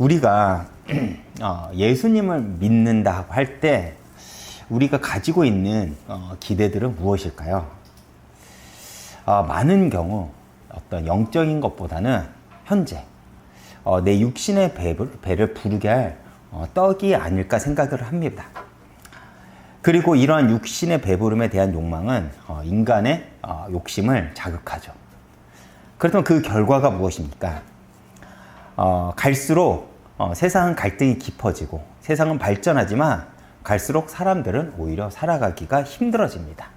우리가 예수님을 믿는다고 할 때 우리가 가지고 있는 기대들은 무엇일까요? 많은 경우 어떤 영적인 것보다는 현재 내 육신의 배를 부르게 할 떡이 아닐까 생각을 합니다. 그리고 이러한 육신의 배부름에 대한 욕망은 인간의 욕심을 자극하죠. 그렇다면 그 결과가 무엇입니까? 갈수록 세상은 갈등이 깊어지고 세상은 발전하지만 갈수록 사람들은 오히려 살아가기가 힘들어집니다.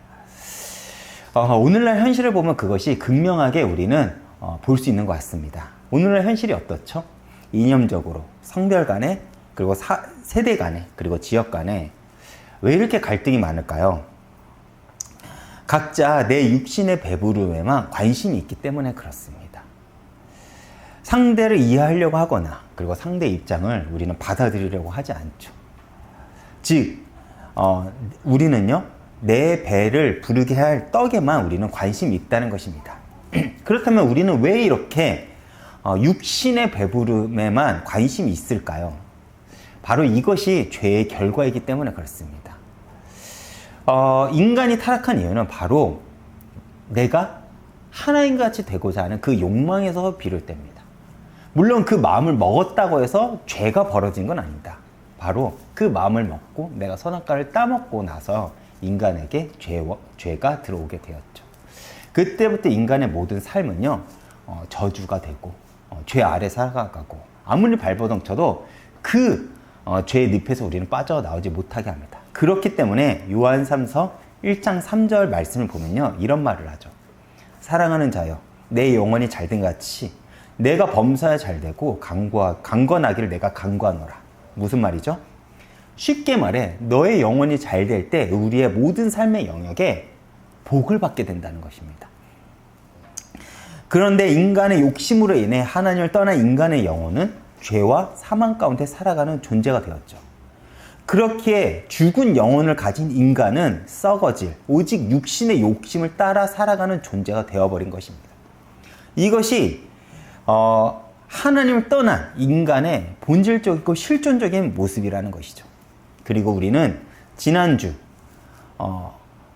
오늘날 현실을 보면 그것이 극명하게 우리는 볼 수 있는 것 같습니다. 오늘날 현실이 어떻죠? 이념적으로, 성별 간에, 그리고 세대 간에, 그리고 지역 간에 왜 이렇게 갈등이 많을까요? 각자 내 육신의 배부름에만 관심이 있기 때문에 그렇습니다. 상대를 이해하려고 하거나 그리고 상대의 입장을 우리는 받아들이려고 하지 않죠. 즉 우리는요 내 배를 부르게 할 떡에만 우리는 관심이 있다는 것입니다. 그렇다면 우리는 왜 이렇게 육신의 배부름에만 관심이 있을까요? 바로 이것이 죄의 결과이기 때문에 그렇습니다. 인간이 타락한 이유는 바로 내가 하나님같이 되고자 하는 그 욕망에서 비롯됩니다. 물론 그 마음을 먹었다고 해서 죄가 벌어진 건 아니다. 바로 그 마음을 먹고 내가 선악과를 따먹고 나서 인간에게 죄가 들어오게 되었죠. 그때부터 인간의 모든 삶은요 저주가 되고 죄 아래 살아가고 아무리 발버둥 쳐도 그 죄의 늪에서 우리는 빠져나오지 못하게 합니다. 그렇기 때문에 요한 3서 1장 3절 말씀을 보면요 이런 말을 하죠. 사랑하는 자여 내 영혼이 잘된 같이 내가 범사에 잘되고 강건하기를 내가 간구하노라. 무슨 말이죠? 쉽게 말해 너의 영혼이 잘될 때 우리의 모든 삶의 영역에 복을 받게 된다는 것입니다. 그런데 인간의 욕심으로 인해 하나님을 떠난 인간의 영혼은 죄와 사망 가운데 살아가는 존재가 되었죠. 그렇기에 죽은 영혼을 가진 인간은 썩어질 오직 육신의 욕심을 따라 살아가는 존재가 되어버린 것입니다. 이것이 하나님을 떠난 인간의 본질적이고 실존적인 모습이라는 것이죠. 그리고 우리는 지난주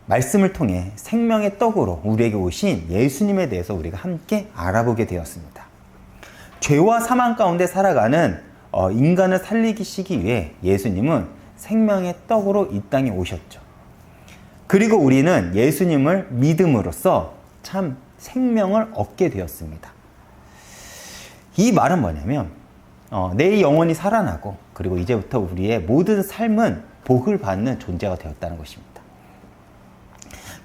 말씀을 통해 생명의 떡으로 우리에게 오신 예수님에 대해서 우리가 함께 알아보게 되었습니다. 죄와 사망 가운데 살아가는 인간을 살리시기 위해 예수님은 생명의 떡으로 이 땅에 오셨죠. 그리고 우리는 예수님을 믿음으로써 참 생명을 얻게 되었습니다. 이 말은 뭐냐면 내 영혼이 살아나고 그리고 이제부터 우리의 모든 삶은 복을 받는 존재가 되었다는 것입니다.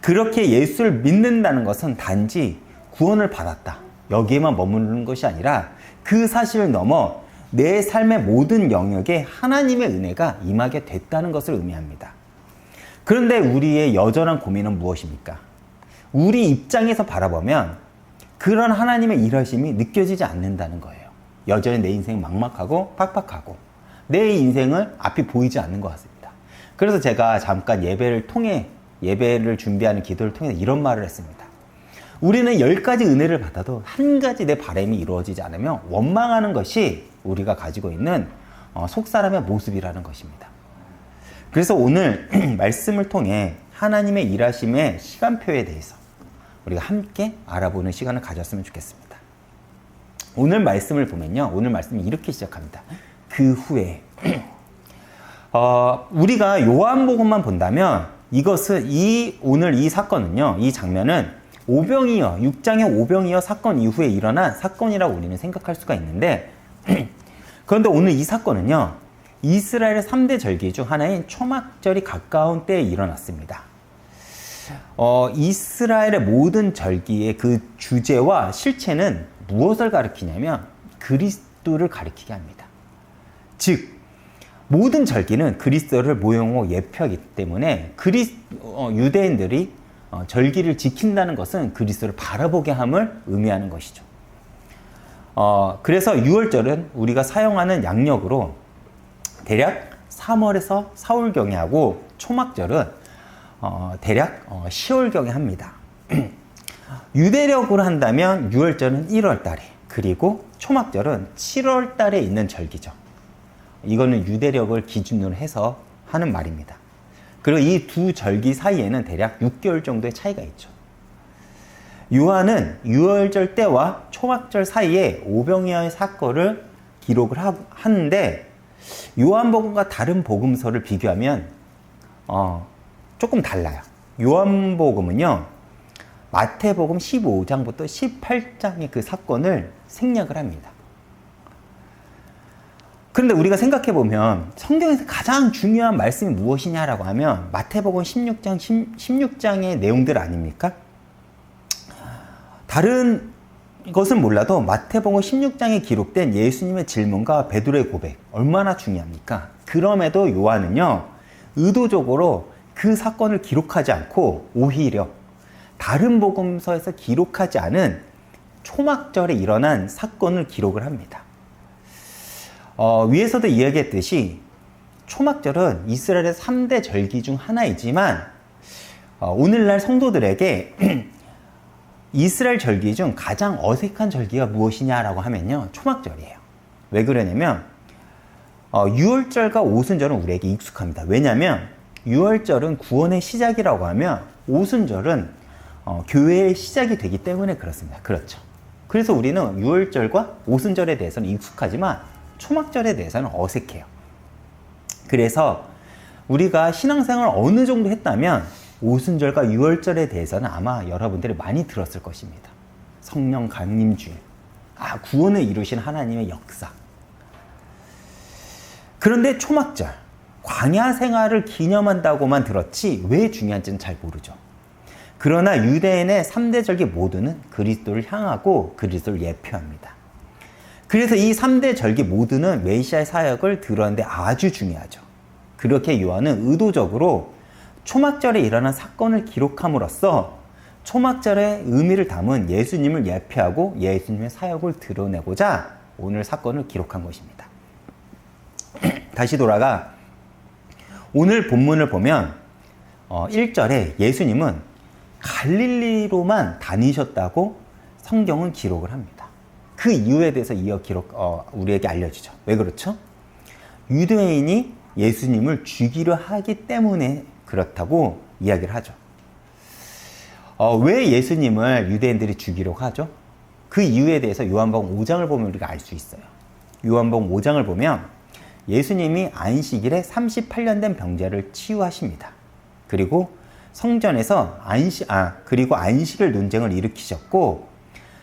그렇게 예수를 믿는다는 것은 단지 구원을 받았다 여기에만 머무르는 것이 아니라 그 사실을 넘어 내 삶의 모든 영역에 하나님의 은혜가 임하게 됐다는 것을 의미합니다. 그런데 우리의 여전한 고민은 무엇입니까? 우리 입장에서 바라보면 그런 하나님의 일하심이 느껴지지 않는다는 거예요. 여전히 내 인생이 막막하고 팍팍하고 내 인생을 앞이 보이지 않는 것 같습니다. 그래서 제가 잠깐 예배를 준비하는 기도를 통해서 이런 말을 했습니다. 우리는 10가지 은혜를 받아도 한 가지 내 바람이 이루어지지 않으면 원망하는 것이 우리가 가지고 있는 속사람의 모습이라는 것입니다. 그래서 오늘 말씀을 통해 하나님의 일하심의 시간표에 대해서 우리가 함께 알아보는 시간을 가졌으면 좋겠습니다. 오늘 말씀을 보면요. 오늘 말씀이 이렇게 시작합니다. 그 후에 우리가 요한복음만 본다면 이것은 오늘 이 사건은요. 이 장면은 6장의 오병이어 사건 이후에 일어난 사건이라고 우리는 생각할 수가 있는데 그런데 오늘 이 사건은요. 이스라엘의 3대 절기 중 하나인 초막절이 가까운 때에 일어났습니다. 이스라엘의 모든 절기의 그 주제와 실체는 무엇을 가리키냐면 그리스도를 가리키게 합니다. 즉 모든 절기는 그리스도를 모형으로 예표하기 때문에 유대인들이 절기를 지킨다는 것은 그리스도를 바라보게 함을 의미하는 것이죠. 그래서 6월절은 우리가 사용하는 양력으로 대략 3월에서 4월경에 하고 초막절은 대략 10월경에 합니다. 유대력으로 한다면 6월절은 1월 달에 그리고 초막절은 7월 달에 있는 절기죠. 이거는 유대력을 기준으로 해서 하는 말입니다. 그리고 이 두 절기 사이에는 대략 6개월 정도의 차이가 있죠. 요한은 유월절 때와 초막절 사이에 오병이어의 사건을 기록을 하는데 요한복음과 다른 복음서를 비교하면 조금 달라요. 요한복음은요, 마태복음 15장부터 18장의 그 사건을 생략을 합니다. 그런데 우리가 생각해보면 성경에서 가장 중요한 말씀이 무엇이냐라고 하면 마태복음 16장의 내용들 아닙니까? 다른 것은 몰라도 마태복음 16장에 기록된 예수님의 질문과 베드로의 고백 얼마나 중요합니까? 그럼에도 요한은요, 의도적으로 그 사건을 기록하지 않고 오히려 다른 복음서에서 기록하지 않은 초막절에 일어난 사건을 기록을 합니다. 위에서도 이야기했듯이 초막절은 이스라엘의 3대 절기 중 하나이지만 오늘날 성도들에게 이스라엘 절기 중 가장 어색한 절기가 무엇이냐라고 하면요, 초막절이에요. 왜 그러냐면 유월절과 오순절은 우리에게 익숙합니다. 왜냐하면 유월절은 구원의 시작이라고 하면 오순절은 교회의 시작이 되기 때문에 그렇습니다. 그렇죠. 그래서 우리는 유월절과 오순절에 대해서는 익숙하지만 초막절에 대해서는 어색해요. 그래서 우리가 신앙생활을 어느 정도 했다면 오순절과 유월절에 대해서는 아마 여러분들이 많이 들었을 것입니다. 성령 강림주일, 구원을 이루신 하나님의 역사. 그런데 초막절, 광야 생활을 기념한다고만 들었지 왜 중요한지는 잘 모르죠. 그러나 유대인의 3대 절기 모두는 그리스도를 향하고 그리스도를 예표합니다. 그래서 이 3대 절기 모두는 메시아의 사역을 드러내는데 아주 중요하죠. 그렇게 요한은 의도적으로 초막절에 일어난 사건을 기록함으로써 초막절의 의미를 담은 예수님을 예표하고 예수님의 사역을 드러내고자 오늘 사건을 기록한 것입니다. 다시 돌아가 오늘 본문을 보면 1절에 예수님은 갈릴리로만 다니셨다고 성경은 기록을 합니다. 그 이유에 대해서 우리에게 알려주죠. 왜 그렇죠? 유대인이 예수님을 죽이려 하기 때문에 그렇다고 이야기를 하죠. 왜 예수님을 유대인들이 죽이려고 하죠? 그 이유에 대해서 요한복음 5장을 보면 우리가 알 수 있어요. 요한복음 5장을 보면 예수님이 안식일에 38년 된 병자를 치유하십니다. 그리고 성전에서 안식일 논쟁을 일으키셨고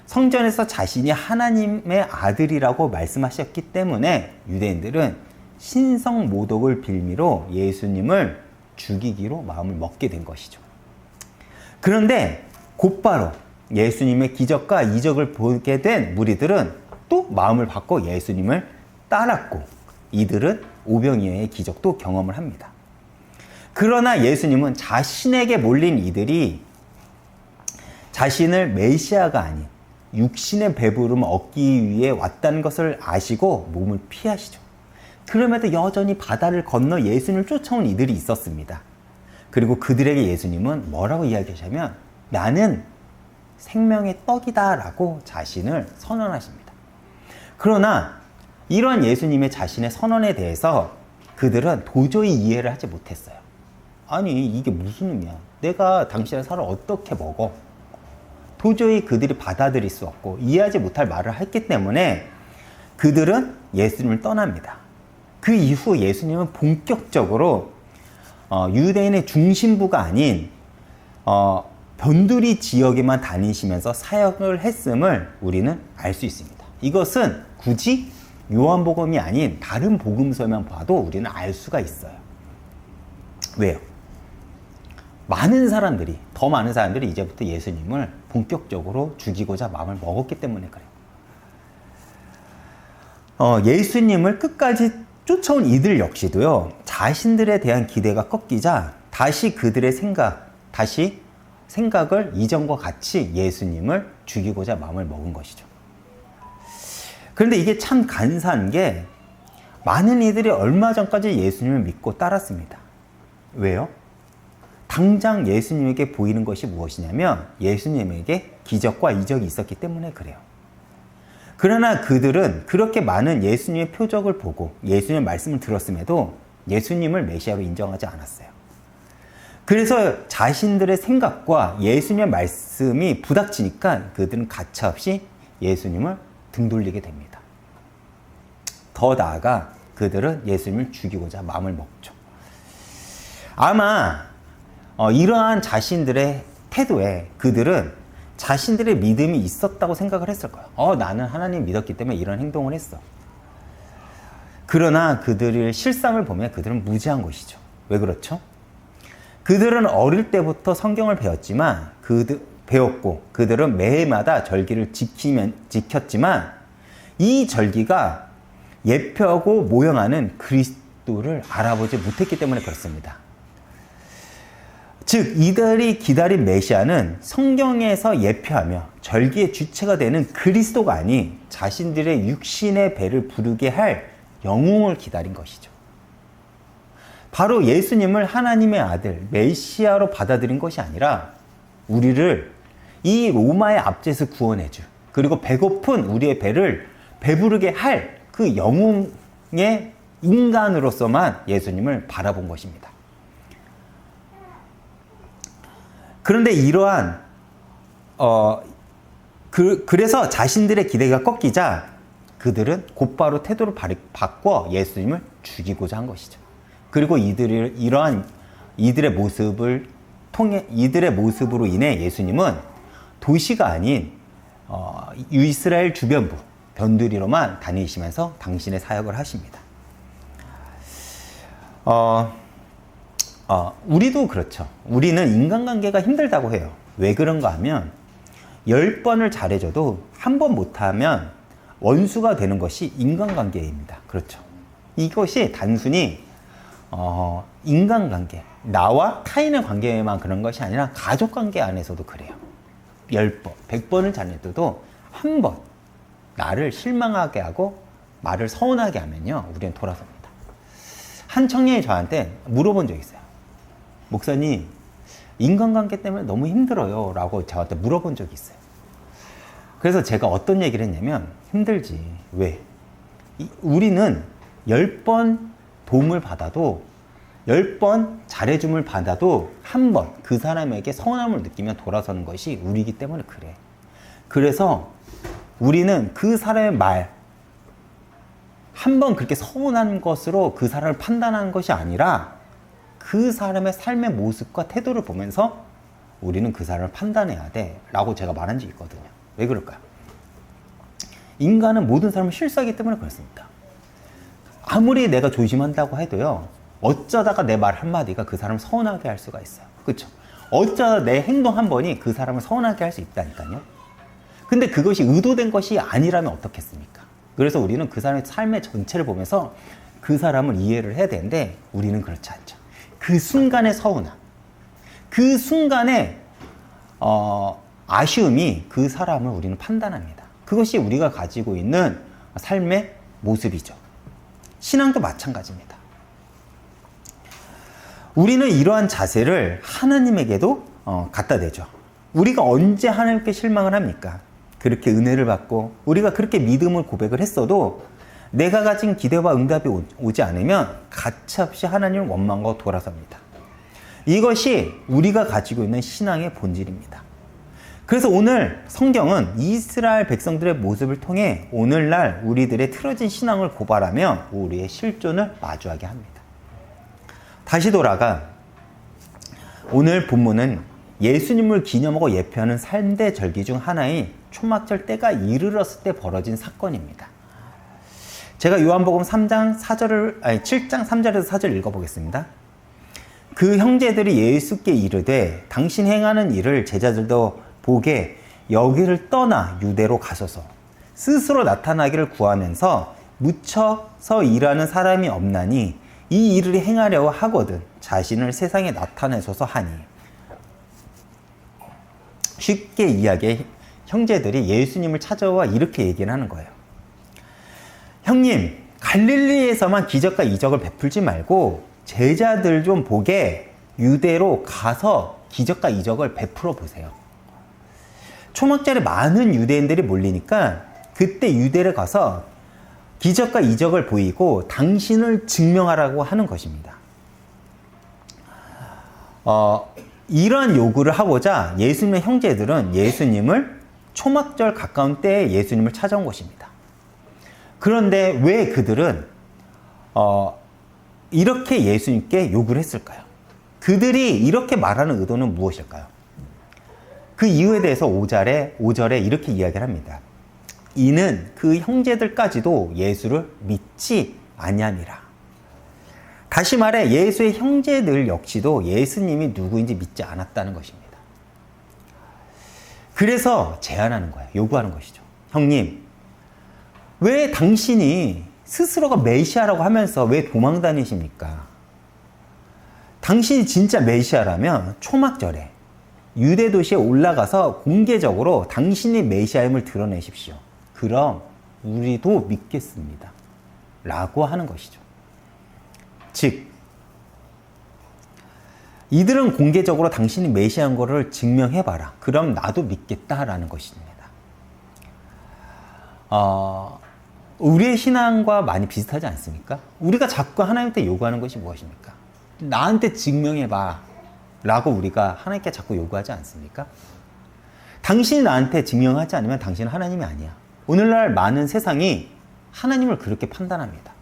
성전에서 자신이 하나님의 아들이라고 말씀하셨기 때문에 유대인들은 신성모독을 빌미로 예수님을 죽이기로 마음을 먹게 된 것이죠. 그런데 곧바로 예수님의 기적과 이적을 보게 된 무리들은 또 마음을 바꿔 예수님을 따랐고 이들은 오병이어의 기적도 경험을 합니다. 그러나 예수님은 자신에게 몰린 이들이 자신을 메시아가 아닌 육신의 배부름을 얻기 위해 왔다는 것을 아시고 몸을 피하시죠. 그럼에도 여전히 바다를 건너 예수님을 쫓아온 이들이 있었습니다. 그리고 그들에게 예수님은 뭐라고 이야기하시냐면 나는 생명의 떡이다 라고 자신을 선언하십니다. 그러나 이런 예수님의 자신의 선언에 대해서 그들은 도저히 이해를 하지 못했어요. 아니 이게 무슨 의미야? 내가 당신의 살을 어떻게 먹어? 도저히 그들이 받아들일 수 없고 이해하지 못할 말을 했기 때문에 그들은 예수님을 떠납니다. 그 이후 예수님은 본격적으로 유대인의 중심부가 아닌 변두리 지역에만 다니시면서 사역을 했음을 우리는 알 수 있습니다. 이것은 굳이 요한복음이 아닌 다른 복음서만 봐도 우리는 알 수가 있어요. 왜요? 더 많은 사람들이 이제부터 예수님을 본격적으로 죽이고자 마음을 먹었기 때문에 그래요. 예수님을 끝까지 쫓아온 이들 역시도요, 자신들에 대한 기대가 꺾이자 다시 그들의 생각을 이전과 같이 예수님을 죽이고자 마음을 먹은 것이죠. 그런데 이게 참 간사한 게 많은 이들이 얼마 전까지 예수님을 믿고 따랐습니다. 왜요? 당장 예수님에게 보이는 것이 무엇이냐면 예수님에게 기적과 이적이 있었기 때문에 그래요. 그러나 그들은 그렇게 많은 예수님의 표적을 보고 예수님의 말씀을 들었음에도 예수님을 메시아로 인정하지 않았어요. 그래서 자신들의 생각과 예수님의 말씀이 부닥치니까 그들은 가차없이 예수님을 등 돌리게 됩니다. 더 나아가 그들은 예수님을 죽이고자 마음을 먹죠. 아마 이러한 자신들의 태도에 그들은 자신들의 믿음이 있었다고 생각을 했을 거예요. 나는 하나님 믿었기 때문에 이런 행동을 했어. 그러나 그들의 실상을 보면 그들은 무지한 것이죠. 왜 그렇죠? 그들은 어릴 때부터 성경을 배웠고 그들은 매해마다 절기를 지켰지만 이 절기가 예표하고 모형하는 그리스도를 알아보지 못했기 때문에 그렇습니다. 즉 이들이 기다린 메시아는 성경에서 예표하며 절기의 주체가 되는 그리스도가 아닌 자신들의 육신의 배를 부르게 할 영웅을 기다린 것이죠. 바로 예수님을 하나님의 아들 메시아로 받아들인 것이 아니라 우리를 이 로마의 압제에서 구원해줄, 그리고 배고픈 우리의 배를 배부르게 할 그 영웅의 인간으로서만 예수님을 바라본 것입니다. 그런데 이러한 그래서 자신들의 기대가 꺾이자 그들은 곧바로 태도를 바꿔 예수님을 죽이고자 한 것이죠. 그리고 이들의 모습으로 인해 예수님은 도시가 아닌 이스라엘 주변부 변두리로만 다니시면서 당신의 사역을 하십니다. 우리도 그렇죠. 우리는 인간관계가 힘들다고 해요. 왜 그런가 하면 10번을 잘해줘도 한 번 못하면 원수가 되는 것이 인간관계입니다. 그렇죠. 이것이 단순히 인간관계, 나와 타인의 관계에만 그런 것이 아니라 가족관계 안에서도 그래요. 10번, 100번을 잘해줘도 한 번 나를 실망하게 하고 말을 서운하게 하면요, 우리는 돌아섭니다. 한 청년이 저한테 물어본 적이 있어요. 목사님, 인간관계 때문에 너무 힘들어요 라고 저한테 물어본 적이 있어요. 그래서 제가 어떤 얘기를 했냐면, 힘들지. 왜? 우리는 10번 도움을 받아도 10번 잘해줌을 받아도 한 번 그 사람에게 서운함을 느끼면 돌아서는 것이 우리이기 때문에 그래. 그래서 우리는 그 사람의 말 한 번 그렇게 서운한 것으로 그 사람을 판단하는 것이 아니라 그 사람의 삶의 모습과 태도를 보면서 우리는 그 사람을 판단해야 돼 라고 제가 말한 적이 있거든요. 왜 그럴까요? 인간은 모든 사람을 실수하기 때문에 그렇습니다. 아무리 내가 조심한다고 해도요, 어쩌다가 내 말 한마디가 그 사람을 서운하게 할 수가 있어요. 그렇죠? 어쩌다 내 행동 한 번이 그 사람을 서운하게 할 수 있다니까요. 근데 그것이 의도된 것이 아니라면 어떻겠습니까? 그래서 우리는 그 사람의 삶의 전체를 보면서 그 사람을 이해를 해야 되는데 우리는 그렇지 않죠. 그 순간의 서운함, 그 순간의 아쉬움이 그 사람을 우리는 판단합니다. 그것이 우리가 가지고 있는 삶의 모습이죠. 신앙도 마찬가지입니다. 우리는 이러한 자세를 하나님에게도 갖다 대죠. 우리가 언제 하나님께 실망을 합니까? 그렇게 은혜를 받고 우리가 그렇게 믿음을 고백을 했어도 내가 가진 기대와 응답이 오지 않으면 가차없이 하나님을 원망하고 돌아섭니다. 이것이 우리가 가지고 있는 신앙의 본질입니다. 그래서 오늘 성경은 이스라엘 백성들의 모습을 통해 오늘날 우리들의 틀어진 신앙을 고발하며 우리의 실존을 마주하게 합니다. 다시 돌아가 오늘 본문은 예수님을 기념하고 예표하는 3대 절기 중 하나인 초막절 때가 이르렀을 때 벌어진 사건입니다. 제가 요한복음 7장 3절에서 4절 읽어보겠습니다. 그 형제들이 예수께 이르되 당신 행하는 일을 제자들도 보게 여기를 떠나 유대로 가소서. 스스로 나타나기를 구하면서 묻혀서 일하는 사람이 없나니 이 일을 행하려고 하거든 자신을 세상에 나타내소서 하니. 쉽게 이야기해 형제들이 예수님을 찾아와 이렇게 얘기를 하는 거예요. 형님, 갈릴리에서만 기적과 이적을 베풀지 말고 제자들 좀 보게 유대로 가서 기적과 이적을 베풀어 보세요. 초막절에 많은 유대인들이 몰리니까 그때 유대를 가서 기적과 이적을 보이고 당신을 증명하라고 하는 것입니다. 이러한 요구를 하고자 예수님의 형제들은 예수님을 초막절 가까운 때에 예수님을 찾아온 것입니다. 그런데 왜 그들은 이렇게 예수님께 요구를 했을까요? 그들이 이렇게 말하는 의도는 무엇일까요? 그 이유에 대해서 5절에 이렇게 이야기를 합니다. 이는 그 형제들까지도 예수를 믿지 아니함이라. 다시 말해 예수의 형제들 역시도 예수님이 누구인지 믿지 않았다는 것입니다. 그래서 제안하는 거예요. 요구하는 것이죠. 형님, 왜 당신이 스스로가 메시아라고 하면서 왜 도망 다니십니까? 당신이 진짜 메시아라면 초막절에 유대 도시에 올라가서 공개적으로 당신이 메시아임을 드러내십시오. 그럼 우리도 믿겠습니다. 라고 하는 것이죠. 즉, 이들은 공개적으로 당신이 메시아인 것을 증명해봐라. 그럼 나도 믿겠다라는 것입니다. 우리의 신앙과 많이 비슷하지 않습니까? 우리가 자꾸 하나님한테 요구하는 것이 무엇입니까? 나한테 증명해봐 라고 우리가 하나님께 자꾸 요구하지 않습니까? 당신이 나한테 증명하지 않으면 당신은 하나님이 아니야. 오늘날 많은 세상이 하나님을 그렇게 판단합니다.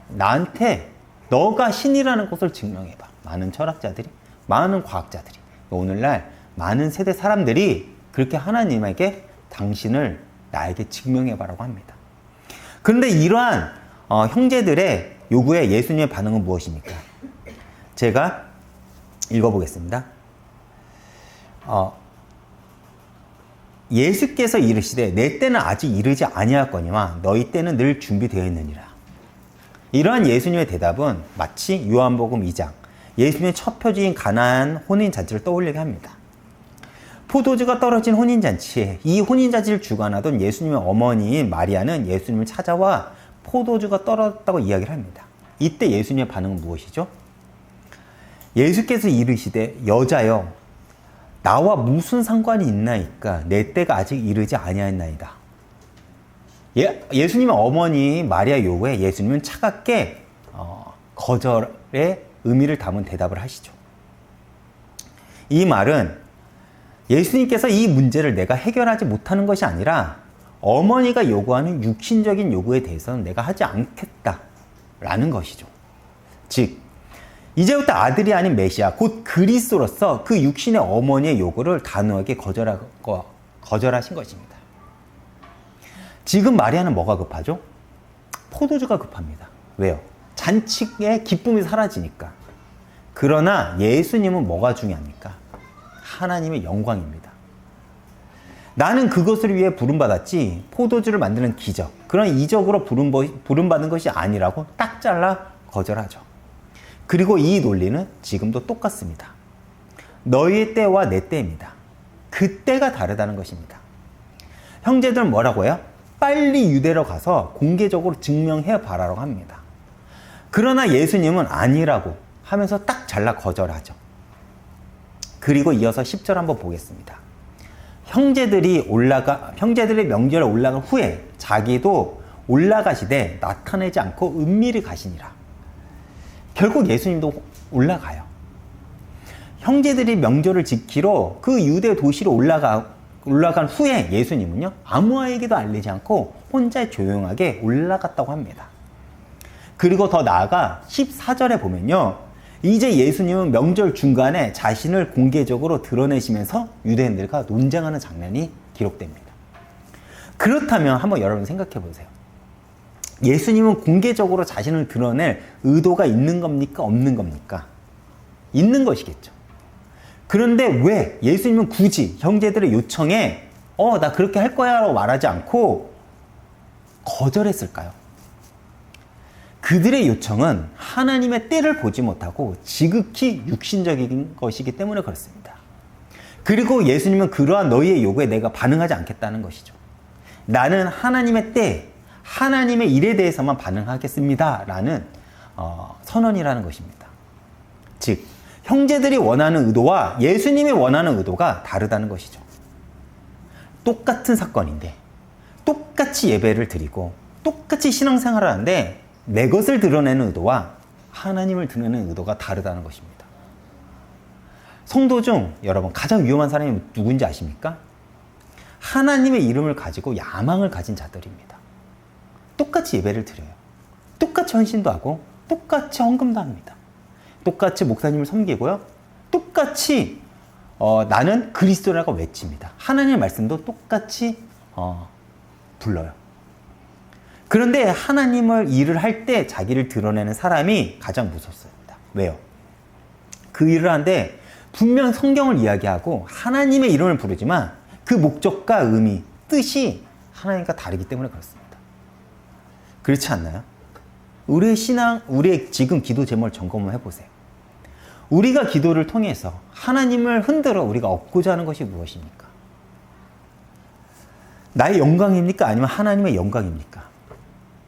나한테 너가 신이라는 것을 증명해봐. 많은 철학자들이, 많은 과학자들이, 오늘날 많은 세대 사람들이 그렇게 하나님에게 당신을 나에게 증명해봐라고 합니다. 그런데 이러한 형제들의 요구에 예수님의 반응은 무엇입니까? 제가 읽어보겠습니다. 예수께서 이르시되 내 때는 아직 이르지 아니하거니와 너희 때는 늘 준비되어 있느니라. 이러한 예수님의 대답은 마치 요한복음 2장 예수님의 첫 표지인 가나안 혼인잔치를 떠올리게 합니다. 포도주가 떨어진 혼인잔치에 이 혼인잔치를 주관하던 예수님의 어머니인 마리아는 예수님을 찾아와 포도주가 떨어졌다고 이야기를 합니다. 이때 예수님의 반응은 무엇이죠? 예수께서 이르시되 여자여 나와 무슨 상관이 있나이까 내 때가 아직 이르지 아니하였나이다. 예수님의 어머니 마리아 요구에 예수님은 차갑게 거절의 의미를 담은 대답을 하시죠. 이 말은 예수님께서 이 문제를 내가 해결하지 못하는 것이 아니라 어머니가 요구하는 육신적인 요구에 대해서는 내가 하지 않겠다라는 것이죠. 즉 이제부터 아들이 아닌 메시아 곧 그리스도로서 그 육신의 어머니의 요구를 단호하게 거절하신 것입니다. 지금 마리아는 뭐가 급하죠? 포도주가 급합니다. 왜요? 잔치의 기쁨이 사라지니까. 그러나 예수님은 뭐가 중요합니까? 하나님의 영광입니다. 나는 그것을 위해 부름받았지 포도주를 만드는 기적, 그런 이적으로 부름받은 것이 아니라고 딱 잘라 거절하죠. 그리고 이 논리는 지금도 똑같습니다. 너희의 때와 내 때입니다. 그 때가 다르다는 것입니다. 형제들은 뭐라고요? 빨리 유대로 가서 공개적으로 증명해 봐라라고 합니다. 그러나 예수님은 아니라고 하면서 딱 잘라 거절하죠. 그리고 이어서 10절 한번 보겠습니다. 형제들의 명절에 올라간 후에 자기도 올라가시되 나타내지 않고 은밀히 가시니라. 결국 예수님도 올라가요. 형제들이 명절을 지키러 그 유대 도시로 올라간 후에 예수님은요, 아무에게도 알리지 않고 혼자 조용하게 올라갔다고 합니다. 그리고 더 나아가 14절에 보면요, 이제 예수님은 명절 중간에 자신을 공개적으로 드러내시면서 유대인들과 논쟁하는 장면이 기록됩니다. 그렇다면 한번 여러분 생각해 보세요. 예수님은 공개적으로 자신을 드러낼 의도가 있는 겁니까? 없는 겁니까? 있는 것이겠죠. 그런데 왜 예수님은 굳이 형제들의 요청에 나 그렇게 할 거야 라고 말하지 않고 거절했을까요? 그들의 요청은 하나님의 때를 보지 못하고 지극히 육신적인 것이기 때문에 그렇습니다. 그리고 예수님은 그러한 너희의 요구에 내가 반응하지 않겠다는 것이죠. 나는 하나님의 때, 하나님의 일에 대해서만 반응하겠습니다 라는 선언이라는 것입니다. 즉 형제들이 원하는 의도와 예수님이 원하는 의도가 다르다는 것이죠. 똑같은 사건인데 똑같이 예배를 드리고 똑같이 신앙생활을 하는데 내 것을 드러내는 의도와 하나님을 드러내는 의도가 다르다는 것입니다. 성도 중 여러분 가장 위험한 사람이 누군지 아십니까? 하나님의 이름을 가지고 야망을 가진 자들입니다. 똑같이 예배를 드려요. 똑같이 헌신도 하고 똑같이 헌금도 합니다. 똑같이 목사님을 섬기고요. 똑같이 나는 그리스도라고 외칩니다. 하나님의 말씀도 똑같이 불러요. 그런데 하나님을 일을 할 때 자기를 드러내는 사람이 가장 무섭습니다. 왜요? 그 일을 하는데 분명 성경을 이야기하고 하나님의 이름을 부르지만 그 목적과 의미, 뜻이 하나님과 다르기 때문에 그렇습니다. 그렇지 않나요? 우리의 신앙, 우리의 지금 기도 제목을 점검을 해보세요. 우리가 기도를 통해서 하나님을 흔들어 우리가 얻고자 하는 것이 무엇입니까? 나의 영광입니까? 아니면 하나님의 영광입니까?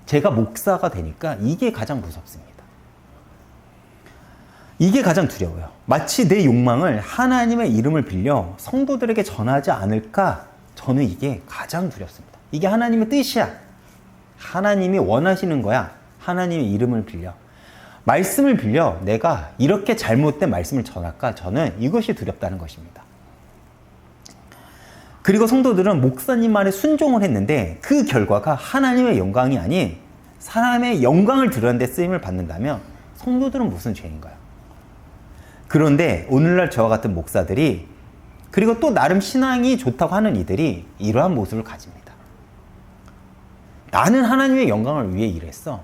제가 목사가 되니까 이게 가장 무섭습니다. 이게 가장 두려워요. 마치 내 욕망을 하나님의 이름을 빌려 성도들에게 전하지 않을까? 저는 이게 가장 두렵습니다. 이게 하나님의 뜻이야. 하나님이 원하시는 거야. 하나님의 이름을 빌려. 말씀을 빌려 내가 이렇게 잘못된 말씀을 전할까? 저는 이것이 두렵다는 것입니다. 그리고 성도들은 목사님 말에 순종을 했는데 그 결과가 하나님의 영광이 아닌 사람의 영광을 드러내는 데 쓰임을 받는다면 성도들은 무슨 죄인가요? 그런데 오늘날 저와 같은 목사들이 그리고 또 나름 신앙이 좋다고 하는 이들이 이러한 모습을 가집니다. 나는 하나님의 영광을 위해 일했어.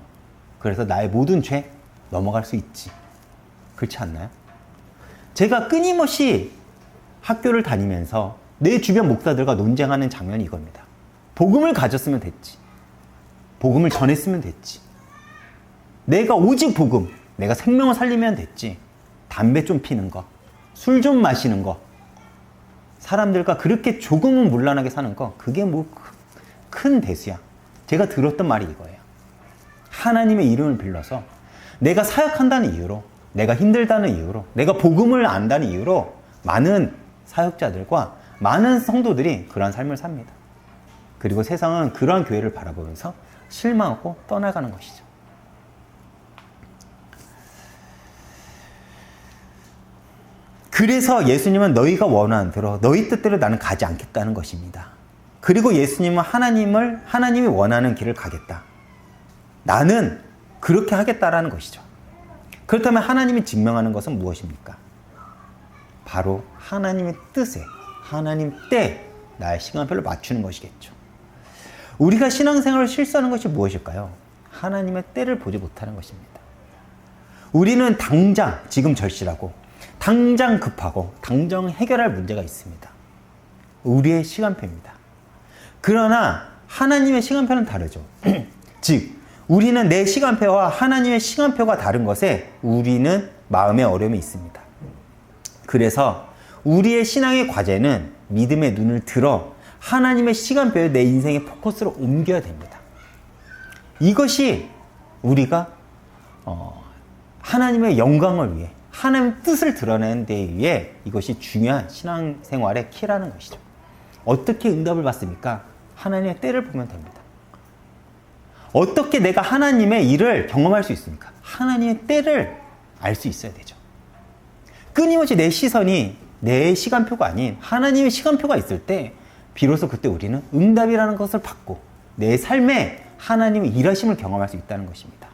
그래서 나의 모든 죄 넘어갈 수 있지. 그렇지 않나요? 제가 끊임없이 학교를 다니면서 내 주변 목사들과 논쟁하는 장면이 이겁니다. 복음을 가졌으면 됐지. 복음을 전했으면 됐지. 내가 오직 복음, 내가 생명을 살리면 됐지. 담배 좀 피는 거, 술 좀 마시는 거, 사람들과 그렇게 조금은 문란하게 사는 거, 그게 뭐 큰 대수야. 제가 들었던 말이 이거예요. 하나님의 이름을 빌려서 내가 사역한다는 이유로, 내가 힘들다는 이유로, 내가 복음을 안다는 이유로 많은 사역자들과 많은 성도들이 그러한 삶을 삽니다. 그리고 세상은 그러한 교회를 바라보면서 실망하고 떠나가는 것이죠. 그래서 예수님은 너희가 원하는 대로 너희 뜻대로 나는 가지 않겠다는 것입니다. 그리고 예수님은 하나님이 원하는 길을 가겠다. 나는 그렇게 하겠다라는 것이죠. 그렇다면 하나님이 증명하는 것은 무엇입니까? 바로 하나님의 뜻에, 하나님 때 나의 시간표를 맞추는 것이겠죠. 우리가 신앙생활을 실수하는 것이 무엇일까요? 하나님의 때를 보지 못하는 것입니다. 우리는 당장 지금 절실하고 당장 급하고 당장 해결할 문제가 있습니다. 우리의 시간표입니다. 그러나 하나님의 시간표는 다르죠. 즉 우리는 내 시간표와 하나님의 시간표가 다른 것에 우리는 마음의 어려움이 있습니다. 그래서 우리의 신앙의 과제는 믿음의 눈을 들어 하나님의 시간표에 내 인생의 포커스를 옮겨야 됩니다. 이것이 우리가 하나님의 영광을 위해 하나님의 뜻을 드러내는 데 위해 이것이 중요한 신앙생활의 키라는 것이죠. 어떻게 응답을 받습니까? 하나님의 때를 보면 됩니다. 어떻게 내가 하나님의 일을 경험할 수 있습니까? 하나님의 때를 알 수 있어야 되죠. 끊임없이 내 시선이 내 시간표가 아닌 하나님의 시간표가 있을 때 비로소 그때 우리는 응답이라는 것을 받고 내 삶에 하나님의 일하심을 경험할 수 있다는 것입니다.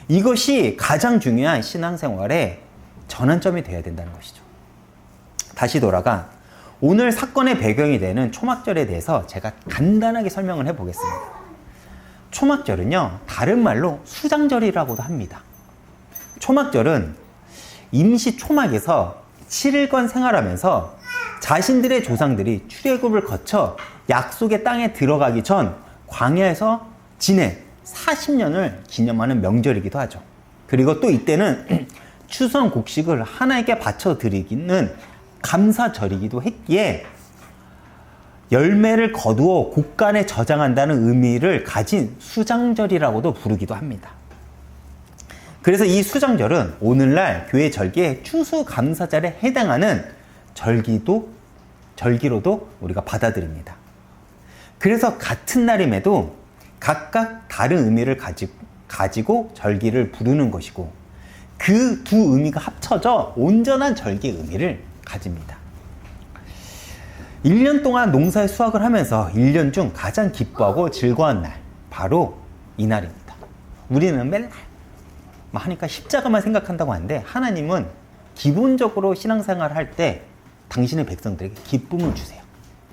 이것이 가장 중요한 신앙생활의 전환점이 되어야 된다는 것이죠. 다시 돌아가 오늘 사건의 배경이 되는 초막절에 대해서 제가 간단하게 설명을 해보겠습니다. 초막절은요, 다른 말로 수장절이라고도 합니다. 초막절은 임시 초막에서 7일간 생활하면서 자신들의 조상들이 출애굽을 거쳐 약속의 땅에 들어가기 전 광야에서 지낸 40년을 기념하는 명절이기도 하죠. 그리고 또 이때는 추수한 곡식을 하나님께 바쳐 드리기는 감사절이기도 했기에 열매를 거두어 곡간에 저장한다는 의미를 가진 수장절이라고도 부르기도 합니다. 그래서 이 수장절은 오늘날 교회 절기의 추수감사절에 해당하는 절기로도 우리가 받아들입니다. 그래서 같은 날임에도 각각 다른 의미를 가지고 절기를 부르는 것이고 그 두 의미가 합쳐져 온전한 절기의 의미를 가집니다. 1년 동안 농사의 수확을 하면서 1년 중 가장 기뻐하고 즐거운 날, 바로 이날입니다. 우리는 맨날 하니까 십자가만 생각한다고 하는데 하나님은 기본적으로 신앙생활을 할 때 당신의 백성들에게 기쁨을 주세요.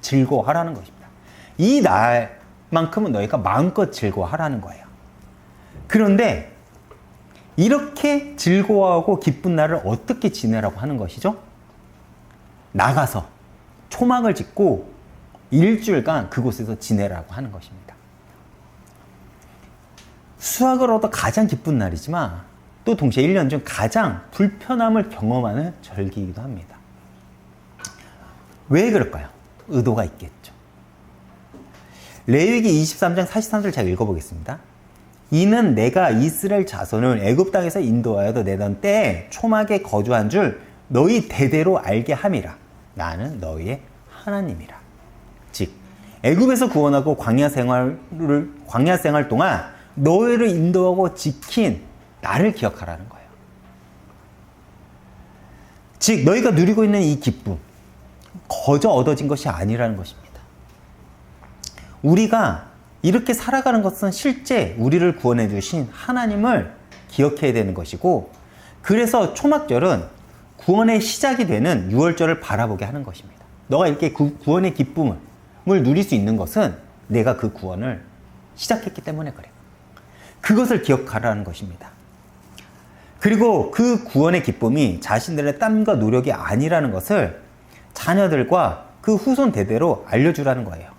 즐거워하라는 것입니다. 이 날만큼은 너희가 마음껏 즐거워하라는 거예요. 그런데 이렇게 즐거워하고 기쁜 날을 어떻게 지내라고 하는 것이죠? 나가서 초막을 짓고 일주일간 그곳에서 지내라고 하는 것입니다. 수확을 얻어 가장 기쁜 날이지만 또 동시에 1년 중 가장 불편함을 경험하는 절기이기도 합니다. 왜 그럴까요? 의도가 있겠죠. 레위기 23장 43절 제가 읽어보겠습니다. 이는 내가 이스라엘 자손을 애굽 땅에서 인도하여 내던 때에 초막에 거주한 줄 너희 대대로 알게 함이라. 나는 너희의 하나님이라. 즉 애굽에서 구원하고 광야 생활 동안 너희를 인도하고 지킨 나를 기억하라는 거예요. 즉 너희가 누리고 있는 이 기쁨 거저 얻어진 것이 아니라는 것입니다. 우리가 이렇게 살아가는 것은 실제 우리를 구원해 주신 하나님을 기억해야 되는 것이고, 그래서 초막절은 구원의 시작이 되는 유월절을 바라보게 하는 것입니다. 너가 이렇게 구원의 기쁨을 누릴 수 있는 것은 내가 그 구원을 시작했기 때문에 그래요. 그것을 기억하라는 것입니다. 그리고 그 구원의 기쁨이 자신들의 땀과 노력이 아니라는 것을 자녀들과 그 후손 대대로 알려주라는 거예요.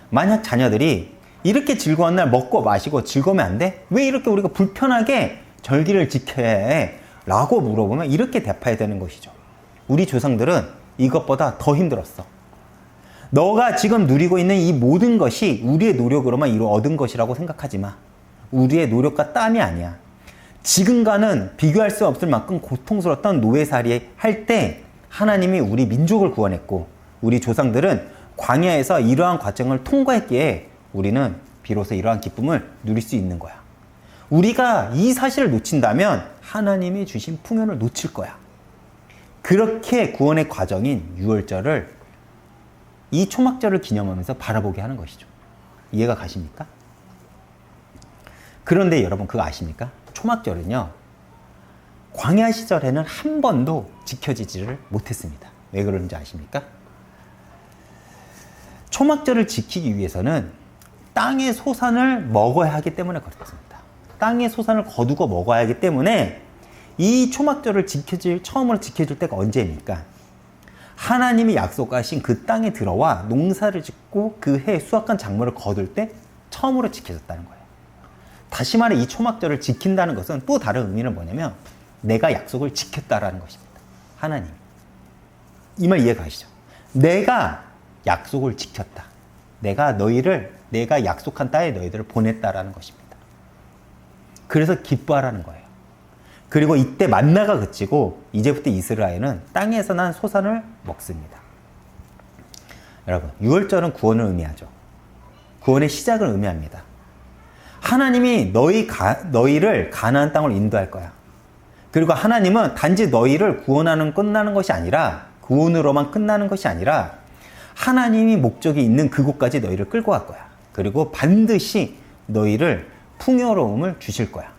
만약 자녀들이 이렇게 즐거운 날 먹고 마시고 즐거우면 안 돼? 왜 이렇게 우리가 불편하게 절기를 지켜야 해? 라고 물어보면 이렇게 대답해야 되는 것이죠. 우리 조상들은 이것보다 더 힘들었어. 너가 지금 누리고 있는 이 모든 것이 우리의 노력으로만 이루 얻은 것이라고 생각하지 마. 우리의 노력과 땀이 아니야. 지금과는 비교할 수 없을 만큼 고통스러웠던 노예살이 할 때 하나님이 우리 민족을 구원했고 우리 조상들은 광야에서 이러한 과정을 통과했기에 우리는 비로소 이러한 기쁨을 누릴 수 있는 거야. 우리가 이 사실을 놓친다면 하나님이 주신 풍요를 놓칠 거야. 그렇게 구원의 과정인 유월절을 이 초막절을 기념하면서 바라보게 하는 것이죠. 이해가 가십니까? 그런데 여러분 그거 아십니까? 초막절은요 광야 시절에는 한 번도 지켜지지를 못했습니다. 왜 그런지 아십니까? 초막절을 지키기 위해서는 땅의 소산을 먹어야 하기 때문에 그렇습니다. 땅의 소산을 거두고 먹어야 하기 때문에 이 초막절을 처음으로 지켜줄 때가 언제입니까? 하나님이 약속하신 그 땅에 들어와 농사를 짓고 그 해 수확한 작물을 거둘 때 처음으로 지켜졌다는 거예요. 다시 말해 이 초막절을 지킨다는 것은 또 다른 의미는 뭐냐면 내가 약속을 지켰다라는 것입니다. 하나님. 이 말 이해 가시죠? 내가 약속을 지켰다. 내가 약속한 땅에 너희들을 보냈다라는 것입니다. 그래서 기뻐하라는 거예요. 그리고 이때 만나가 그치고 이제부터 이스라엘은 땅에서 난 소산을 먹습니다. 여러분, 유월절은 구원을 의미하죠. 구원의 시작을 의미합니다. 하나님이 너희를 가나안 땅으로 인도할 거야. 그리고 하나님은 단지 너희를 끝나는 것이 아니라 구원으로만 끝나는 것이 아니라 하나님이 목적이 있는 그곳까지 너희를 끌고 갈 거야. 그리고 반드시 너희를 풍요로움을 주실 거야.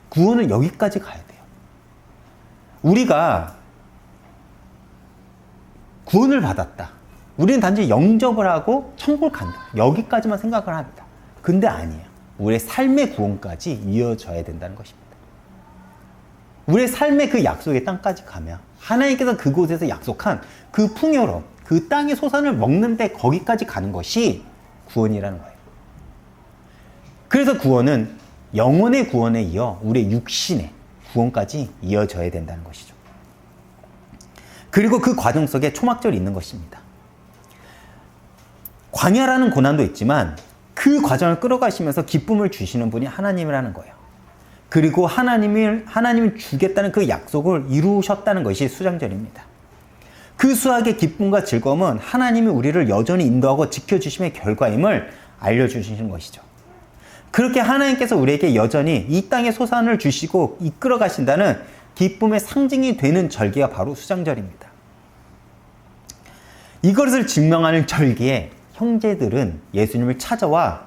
구원은 여기까지 가야 돼요. 우리가 구원을 받았다. 우리는 단지 영접을 하고 천국을 간다. 여기까지만 생각을 합니다. 근데 아니에요. 우리의 삶의 구원까지 이어져야 된다는 것입니다. 우리의 삶의 그 약속의 땅까지 가면 하나님께서 그곳에서 약속한 그 풍요로움, 그 땅의 소산을 먹는데 거기까지 가는 것이 구원이라는 거예요. 그래서 구원은 영혼의 구원에 이어 우리의 육신의 구원까지 이어져야 된다는 것이죠. 그리고 그 과정 속에 초막절이 있는 것입니다. 광야라는 고난도 있지만 그 과정을 끌어가시면서 기쁨을 주시는 분이 하나님이라는 거예요. 그리고 하나님이 주겠다는 그 약속을 이루셨다는 것이 수장절입니다. 그 수학의 기쁨과 즐거움은 하나님이 우리를 여전히 인도하고 지켜주심의 결과임을 알려주시는 것이죠. 그렇게 하나님께서 우리에게 여전히 이 땅의 소산을 주시고 이끌어 가신다는 기쁨의 상징이 되는 절기가 바로 수장절입니다. 이것을 증명하는 절기에 형제들은 예수님을 찾아와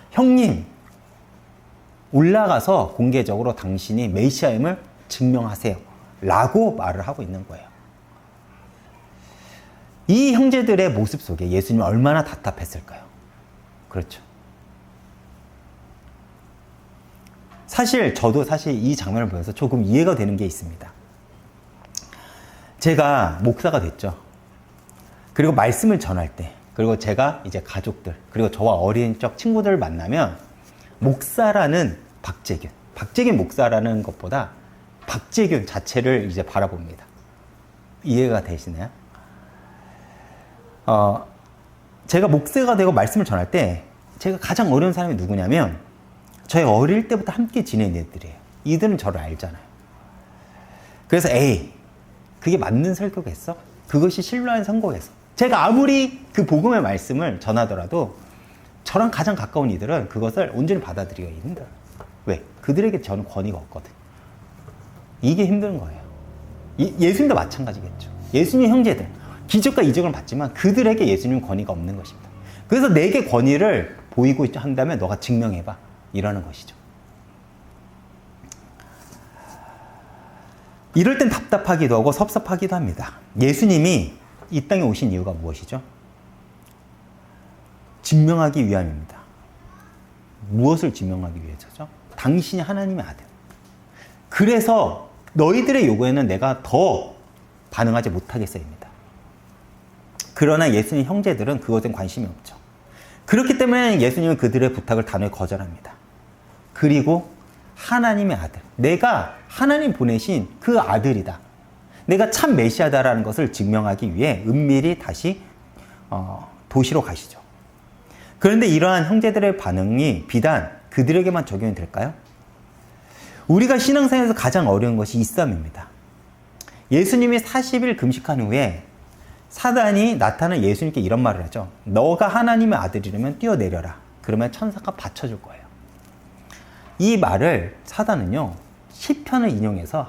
형님, 올라가서 공개적으로 당신이 메시아임을 증명하세요 라고 말을 하고 있는 거예요. 이 형제들의 모습 속에 예수님이 얼마나 답답했을까요? 그렇죠. 저도 이 장면을 보면서 조금 이해가 되는 게 있습니다. 제가 목사가 됐죠. 그리고 말씀을 전할 때, 그리고 제가 이제 가족들, 그리고 저와 어린 적 친구들을 만나면 목사라는 박재균 목사라는 것보다 박재균 자체를 이제 바라봅니다. 이해가 되시나요? 제가 목사가 되고 말씀을 전할 때 제가 가장 어려운 사람이 누구냐면 저희 어릴 때부터 함께 지낸 애들이에요. 이들은 저를 알잖아요. 그래서 그게 맞는 설교겠어? 그것이 신뢰한 선거겠어? 제가 아무리 그 복음의 말씀을 전하더라도 저랑 가장 가까운 이들은 그것을 온전히 받아들이기가 힘들어요. 왜? 그들에게 저는 권위가 없거든. 이게 힘든 거예요. 예수님도 마찬가지겠죠. 예수님 형제들, 기적과 이적을 받지만 그들에게 예수님 권위가 없는 것입니다. 그래서 내게 권위를 보이고 한다면 너가 증명해봐. 이러는 것이죠. 이럴 땐 답답하기도 하고 섭섭하기도 합니다. 예수님이 이 땅에 오신 이유가 무엇이죠? 증명하기 위함입니다. 무엇을 증명하기 위해서죠? 당신이 하나님의 아들. 그래서 너희들의 요구에는 내가 더 반응하지 못하겠어입니다. 그러나 예수님 형제들은 그것엔 관심이 없죠. 그렇기 때문에 예수님은 그들의 부탁을 단호히 거절합니다. 그리고 하나님의 아들, 내가 하나님 보내신 그 아들이다, 내가 참 메시아다라는 것을 증명하기 위해 은밀히 다시 도시로 가시죠. 그런데 이러한 형제들의 반응이 비단 그들에게만 적용이 될까요? 우리가 신앙생활에서 가장 어려운 것이 이 싸움입니다. 예수님이 40일 금식한 후에 사단이 나타나 예수님께 이런 말을 하죠. 너가 하나님의 아들이라면 뛰어내려라. 그러면 천사가 받쳐줄 거예요. 이 말을 사단은요, 시편을 인용해서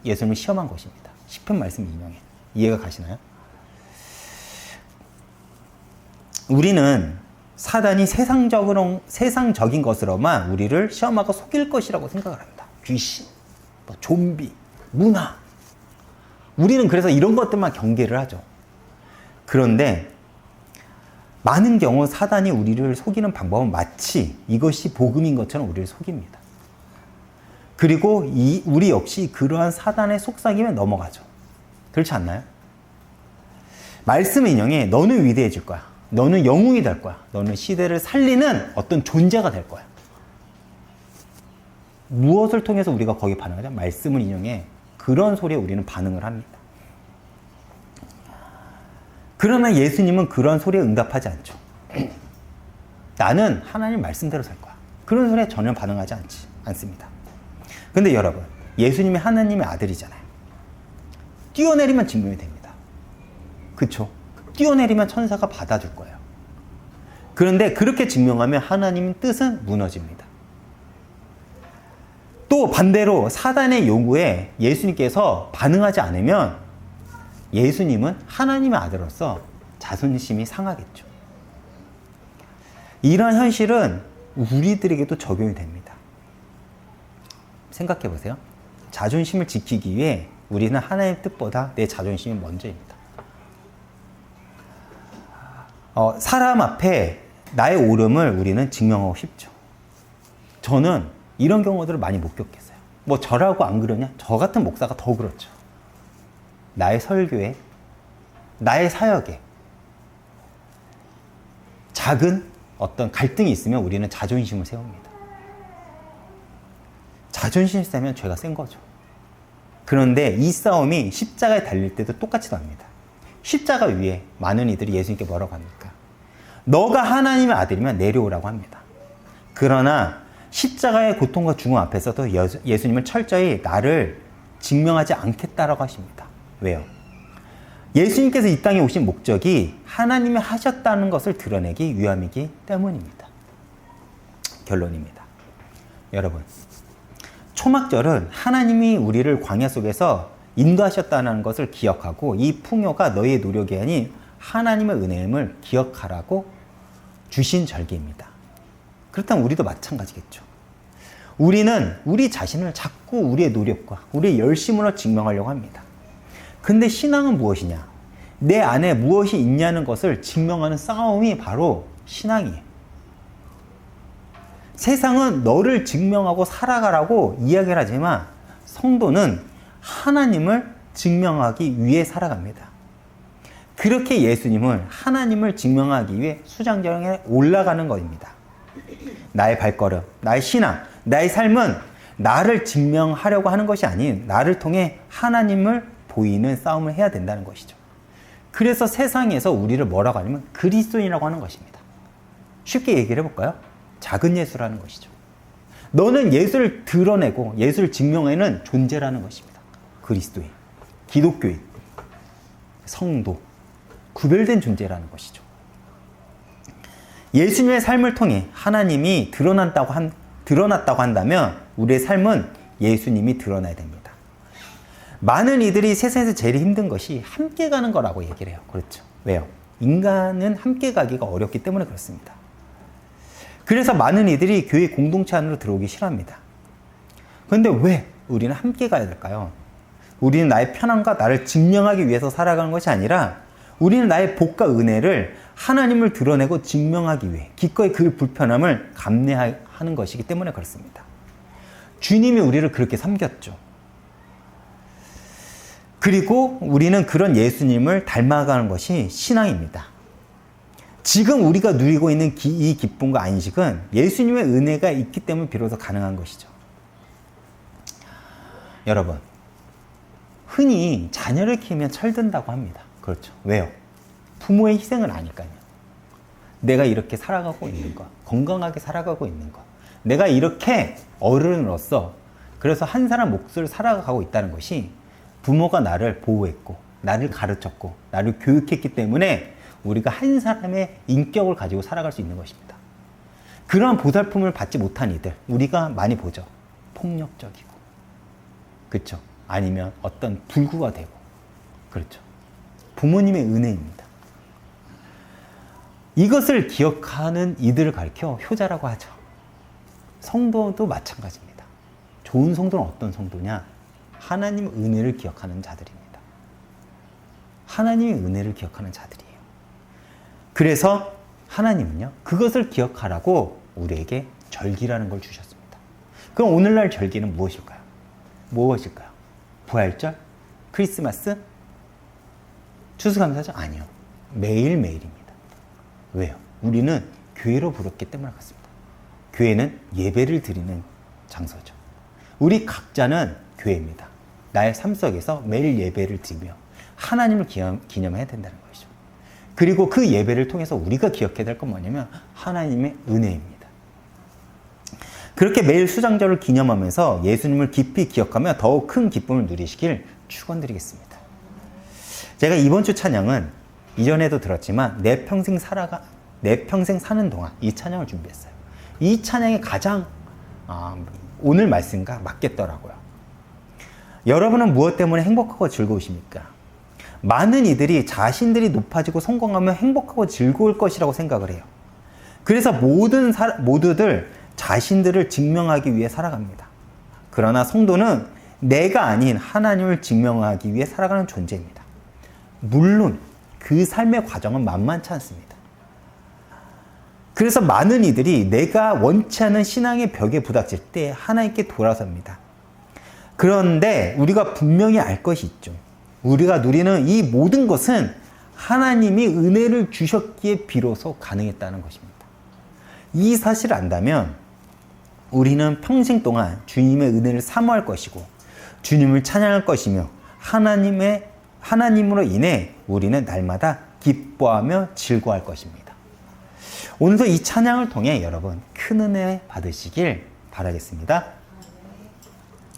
예수님을 시험한 것입니다. 시편 말씀 인용해. 이해가 가시나요? 우리는 사단이 세상적인 것으로만 우리를 시험하고 속일 것이라고 생각을 합니다. 귀신, 좀비, 문화. 우리는 그래서 이런 것들만 경계를 하죠. 그런데 많은 경우 사단이 우리를 속이는 방법은 마치 이것이 복음인 것처럼 우리를 속입니다. 그리고 우리 역시 그러한 사단의 속삭임에 넘어가죠. 그렇지 않나요? 말씀 인용에 너는 위대해질 거야. 너는 영웅이 될 거야. 너는 시대를 살리는 어떤 존재가 될 거야. 무엇을 통해서 우리가 거기에 반응하죠? 말씀을 인용해 그런 소리에 우리는 반응을 합니다. 그러나 예수님은 그런 소리에 응답하지 않죠. 나는 하나님 말씀대로 살 거야. 그런 소리에 전혀 반응하지 않습니다. 근데 여러분, 예수님이 하나님의 아들이잖아요. 뛰어내리면 증명이 됩니다. 그쵸? 뛰어내리면 천사가 받아줄 거예요. 그런데 그렇게 증명하면 하나님의 뜻은 무너집니다. 또 반대로 사단의 요구에 예수님께서 반응하지 않으면 예수님은 하나님의 아들로서 자존심이 상하겠죠. 이러한 현실은 우리들에게도 적용이 됩니다. 생각해 보세요. 자존심을 지키기 위해 우리는 하나님의 뜻보다 내 자존심이 먼저입니다. 사람 앞에 나의 옳음을 우리는 증명하고 싶죠. 저는 이런 경우들을 많이 못 겪겠어요. 저라고 안 그러냐? 저 같은 목사가 더 그렇죠. 나의 설교에, 나의 사역에 작은 어떤 갈등이 있으면 우리는 자존심을 세웁니다. 자존심을 세면 죄가 센 거죠. 그런데 이 싸움이 십자가에 달릴 때도 똑같이 나옵니다. 십자가 위에 많은 이들이 예수님께 뭐라고 합니까? 너가 하나님의 아들이면 내려오라고 합니다. 그러나 십자가의 고통과 죽음 앞에서도 예수님은 철저히 나를 증명하지 않겠다라고 하십니다. 왜요? 예수님께서 이 땅에 오신 목적이 하나님이 하셨다는 것을 드러내기 위함이기 때문입니다. 결론입니다. 여러분, 초막절은 하나님이 우리를 광야 속에서 인도하셨다는 것을 기억하고 이 풍요가 너희의 노력이 아닌 하나님의 은혜임을 기억하라고 주신 절기입니다. 그렇다면 우리도 마찬가지겠죠. 우리는 우리 자신을 자꾸 우리의 노력과 우리의 열심으로 증명하려고 합니다. 근데 신앙은 무엇이냐? 내 안에 무엇이 있냐는 것을 증명하는 싸움이 바로 신앙이에요. 세상은 너를 증명하고 살아가라고 이야기를 하지만 성도는 하나님을 증명하기 위해 살아갑니다. 그렇게 예수님은 하나님을 증명하기 위해 수장정에 올라가는 것입니다. 나의 발걸음, 나의 신앙, 나의 삶은 나를 증명하려고 하는 것이 아닌 나를 통해 하나님을 보이는 싸움을 해야 된다는 것이죠. 그래서 세상에서 우리를 뭐라고 하냐면 그리스도인이라고 하는 것입니다. 쉽게 얘기를 해볼까요? 작은 예수라는 것이죠. 너는 예수를 드러내고 예수를 증명하는 존재라는 것입니다. 그리스도인, 기독교인, 성도, 구별된 존재라는 것이죠. 예수님의 삶을 통해 하나님이 드러났다고 한다면 우리의 삶은 예수님이 드러나야 됩니다. 많은 이들이 세상에서 제일 힘든 것이 함께 가는 거라고 얘기를 해요. 그렇죠. 왜요? 인간은 함께 가기가 어렵기 때문에 그렇습니다. 그래서 많은 이들이 교회 공동체 안으로 들어오기 싫어합니다. 그런데 왜 우리는 함께 가야 될까요? 우리는 나의 편안과 나를 증명하기 위해서 살아가는 것이 아니라 우리는 나의 복과 은혜를 하나님을 드러내고 증명하기 위해 기꺼이 그 불편함을 감내하는 것이기 때문에 그렇습니다. 주님이 우리를 그렇게 섬겼죠. 그리고 우리는 그런 예수님을 닮아가는 것이 신앙입니다. 지금 우리가 누리고 있는 이 기쁨과 안식은 예수님의 은혜가 있기 때문에 비로소 가능한 것이죠. 여러분, 흔히 자녀를 키우면 철든다고 합니다. 그렇죠. 왜요? 부모의 희생을 아니까요. 내가 이렇게 살아가고 있는 것, 건강하게 살아가고 있는 것, 내가 이렇게 어른으로서 그래서 한 사람 몫을 살아가고 있다는 것이 부모가 나를 보호했고 나를 가르쳤고 나를 교육했기 때문에 우리가 한 사람의 인격을 가지고 살아갈 수 있는 것입니다. 그러한 보살핌을 받지 못한 이들 우리가 많이 보죠. 폭력적이고, 그렇죠. 아니면 어떤 불구가 되고, 그렇죠. 부모님의 은혜입니다. 이것을 기억하는 이들을 가리켜 효자라고 하죠. 성도도 마찬가지입니다. 좋은 성도는 어떤 성도냐? 하나님 은혜를 기억하는 자들입니다. 하나님의 은혜를 기억하는 자들이에요. 그래서 하나님은요, 그것을 기억하라고 우리에게 절기라는 걸 주셨습니다. 그럼 오늘날 절기는 무엇일까요? 무엇일까요? 부활절? 크리스마스? 추수감사절? 아니요. 매일매일입니다. 왜요? 우리는 교회로 부르기 때문에 그렇습니다. 교회는 예배를 드리는 장소죠. 우리 각자는 교회입니다. 나의 삶 속에서 매일 예배를 드리며 하나님을 기념해야 된다는 것이죠. 그리고 그 예배를 통해서 우리가 기억해야 될 건 뭐냐면 하나님의 은혜입니다. 그렇게 매일 수장절을 기념하면서 예수님을 깊이 기억하며 더욱 큰 기쁨을 누리시길 축원드리겠습니다. 제가 이번 주 찬양은 이전에도 들었지만 내 평생 사는 동안 이 찬양을 준비했어요. 이 찬양이 가장 오늘 말씀과 맞겠더라고요. 여러분은 무엇 때문에 행복하고 즐거우십니까? 많은 이들이 자신들이 높아지고 성공하면 행복하고 즐거울 것이라고 생각을 해요. 그래서 모두들 자신들을 증명하기 위해 살아갑니다. 그러나 성도는 내가 아닌 하나님을 증명하기 위해 살아가는 존재입니다. 물론 그 삶의 과정은 만만치 않습니다. 그래서 많은 이들이 내가 원치 않은 신앙의 벽에 부닥칠 때 하나님께 돌아섭니다. 그런데 우리가 분명히 알 것이 있죠. 우리가 누리는 이 모든 것은 하나님이 은혜를 주셨기에 비로소 가능했다는 것입니다. 이 사실을 안다면 우리는 평생 동안 주님의 은혜를 사모할 것이고 주님을 찬양할 것이며 하나님으로 인해 우리는 날마다 기뻐하며 즐거워할 것입니다. 오늘도 이 찬양을 통해 여러분 큰 은혜 받으시길 바라겠습니다.